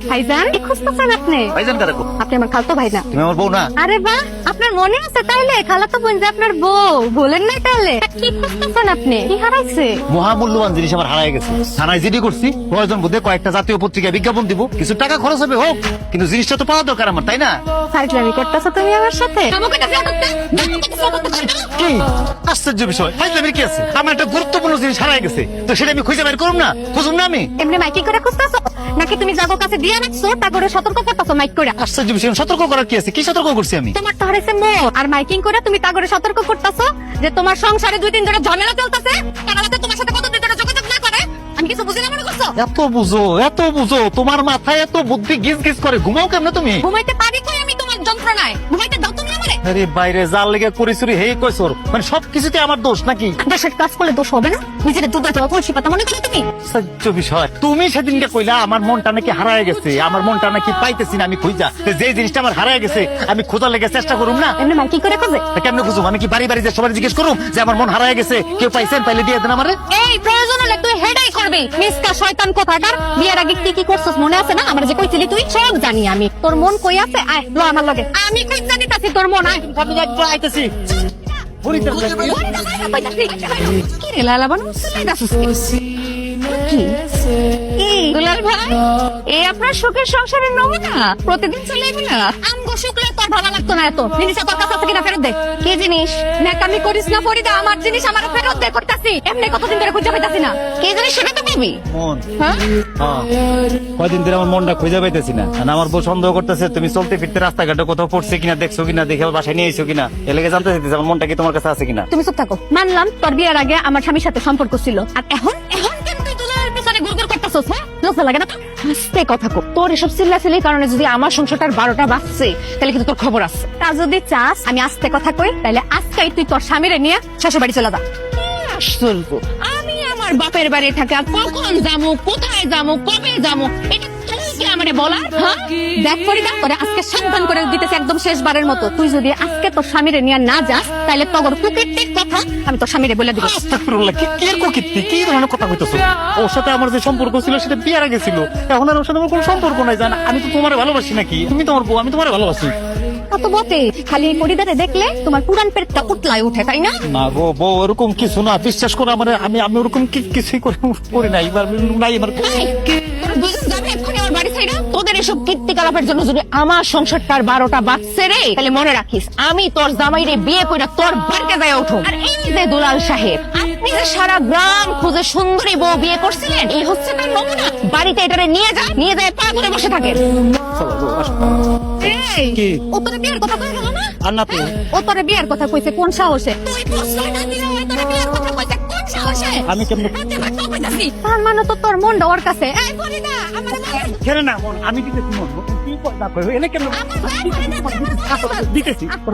ভাইজান কি খুঁজতেছেন আপনি? ভাইজান কারাকো? আপনি আমার খালতো ভাই না? তুমি আমার বউ না? আরে বাহ, আপনার মনে আছে তাইলে খালাতো বোন যে আপনার বউ, ভুলেন না তাইলে? কি খুঁজতেছেন আপনি? কি হারাইছে? মহামূল্যবান জিনিস আমার হারায় গেছে। থানায় জিডি করছি, প্রয়োজন বোধে কয়েকটা জাতীয় পত্রিকায় বিজ্ঞাপন দিব, কিছু টাকা খরচ হবে হোক, কিন্তু জিনিসটা তো পাওয়া দরকার আমার, তাই না? ফাইজলামি করতেছো তুমি আমার সাথে? কি আশ্চর্য বিষয়, ফাইজলামির কি আছে? আমার একটা গুরুত্বপূর্ণ জিনিস হারায় গেছে, তো সেটা আমি খুঁজে বের করুম না? খুঁজুম না আমি? এমনি মাইকিং করে খুঁজতেছো নাকি তুমি জাগো কাছে দিয়ে রাখছো তা করে সতর্ক করতেছো মাইক করে? আশ্চর্য বিষয়, সতর্ক করার কি আছে? কি সতর্ক করছি আমি? তোমার তো হারাইছে মন, আর মাইকিং করে তুমি তা করে সতর্ক করতেছো যে তোমার সংসারে 2-3 জনের ঝামেলা চলতেছে, তারা যাতে তোমার সাথে কতদিন ধরে যোগাযোগ না করে। আমি কিছু বুঝি না মনে করছো? এত বুঝো, তোমার মাথায় এত বুদ্ধি গিজ গিজ করে, ঘুমাও কেমনে তুমি? ঘুমাইতে পারি কই আমি তোমার যন্ত্রণায়? ঘুমাইতে দাও তুমি আমারে? আরে বাইরে জাল লেগে করিছুরি হেই কইছর, মানে সবকিছুতে আমার দোষ নাকি? দেশের কাজ করলে দোষ হবে না? নিজের দুধ দেওয়া তুলসী পাতা মনে করো তুমি? আশ্চর্য বিষয়, তুমি সেদিনকে কইলা আমার মনটা নাকি হারায় গেছে, আমার মনটা নাকি পাইতেছি না আমি খুঁজা। তো যে জিনিসটা আমার হারায় গেছে আমি খোঁজার লেগে চেষ্টা করুম না? এমনি মাইকিং করে খোঁজে? তা কেমনে খুঁজুম? আমি কি বাড়ি বাড়ি যে সবাই জিজ্ঞেস করুম যে আমার মন হারায় গেছে, কেউ পাইছেন পাইলে দিয়ে দেন আমারে? এই প্রয়োজন হলে তুই হেডাই করবি। মিসকা শয়তান কোথাকার, বিয়ের আগে কি কি করছস মনে আছে না? আমার যে কইছিলি তুই, সব জানি আমি। তোর মন কই আছে? আয় ল আমার লগে। আমি কই জানিতাছি তোর মন, আয়। আমি একবার আইতেছি। কি রে লালা বানু? কি? এই দুলাল ভাই, এই আপনার সুখের সংসারের নমুনা প্রতিদিন চলে এলো না? আমগো শুকলে তোর ভালো লাগতো না এত। জিনিসটা তোর কাছে আছে কিনা ফেরত দে। কি জিনিস? নেকামি করিস না ফরিদা, আমার জিনিস আমার ফেরত দে করতাছি। এমনি কতদিন ধরে খুঁজে পাইতাছি না। কি জিনিস সেটা তো পাবি। মন, হ্যাঁ? কয়দিন ধরে আমার মনটা খুঁজে পাইতেছি না। আর আমার বউ সন্দেহ করতেছে তুমি চলতে ফিরতে রাস্তাঘাটে কোথাও পড়ছে কিনা, দেখছো কিনা, দেখে আবার বাসায় নিয়ে এসো কিনা, এলাকে জানতে চাইতেছে আমার মনটা কি তোমার কাছে আছে কিনা। তুমি চুপ থাকো। মানলাম তোর বিয়ের আগে আমার স্বামীর সাথে সম্পর্ক ছিল, আর এখন এখন কিন্তু তুই দুলালের পিছনে ঘুরঘুর করতেছস। হ্যাঁ, লজ্জা লাগে না? আস্তে কথা কো। তোর এসব চিল্লাচিল্লির কারণে যদি আমার সংসারটার 12টা বাজছে, তাহলে কিন্তু তোর খবর আছে। তা যদি চাস আমি আস্তে কথা কই, তাহলে আজকেই তুই তোর স্বামীরে নিয়ে শ্বশুর বাড়ি চলে যা। আশ্চর্য, আমি আমার বাপের বাড়ি থাকি, আর কখন যামু, কোথায় যামু, কবে যামু, এটা তুই কি আমারে বলার? হ্যাঁ, দেখ ফরিদা, তোরে আজকে সাবধান করে দিতেছি একদম শেষবারের মতো। তুই যদি আজকে তোর স্বামীরে নিয়ে না যাস, তাহলে তগর কুকীর্তির কথা আমি তোর স্বামীরে বলে দিব। আস্তাগফিরুল্লাহ, কি এর কুকীর্তি, কি ধরনের কথা কইতেছো? ওর সাথে আমার যে সম্পর্ক ছিল সেটা বিয়ের আগে ছিল, এখন আর ওর সাথে আমার কোনো সম্পর্ক নাই। জান, আমি তো তোমারে ভালোবাসি নাকি? তুমি তোমার বউ, আমি তোমারে ভালোবাসি। তা তো বটে, খালি পরিদারে দেখলে তোমার পুরান পেটটা উতলায় উঠে, তাই না? না গো বউ, ওরকম কিছু না, বিশ্বাস করো আমার, আমি ওরকম কিছুই করি নাই। এবার নাই আমার। দুজন যাবে এক্ষুনি আমার বাড়ি ছাইড়া। তোদের এসব কীর্তিকলাপের জন্য যদি আমার সংসারটার 12টা বাজছে রে, তাহলে মনে রাখিস আমি তোর জামাইরে বিয়ে কইরা তোর বাড়িতে যাই উঠো। আর এই যে দুলাল সাহেব, আপনি যে সারা গ্রাম খুঁজে সুন্দরী বউ বিয়ে করছিলেন, এই হচ্ছে তার নমুনা। বাড়িতে এটারে নিয়ে যায় পা ধরে বসে থাকেন। এই, কি? ও তোরে বিয়ের কথা কই গেল না? আর না তো। ও তোরে বিয়ের কথা কইছে কোন সাহসে? তুই প্রশ্রয় না দিলে ও তোরে বিয়ের কথা কইছে কোন সাহসে? আমি কেমনে? তার মানে তো তোর মন ওর কাছে। এই ফরিদা, আমার ছেড়ে না মন, আমি দিতেছি মন। কি কথা কই? এনে কেন দিতেছি? আমার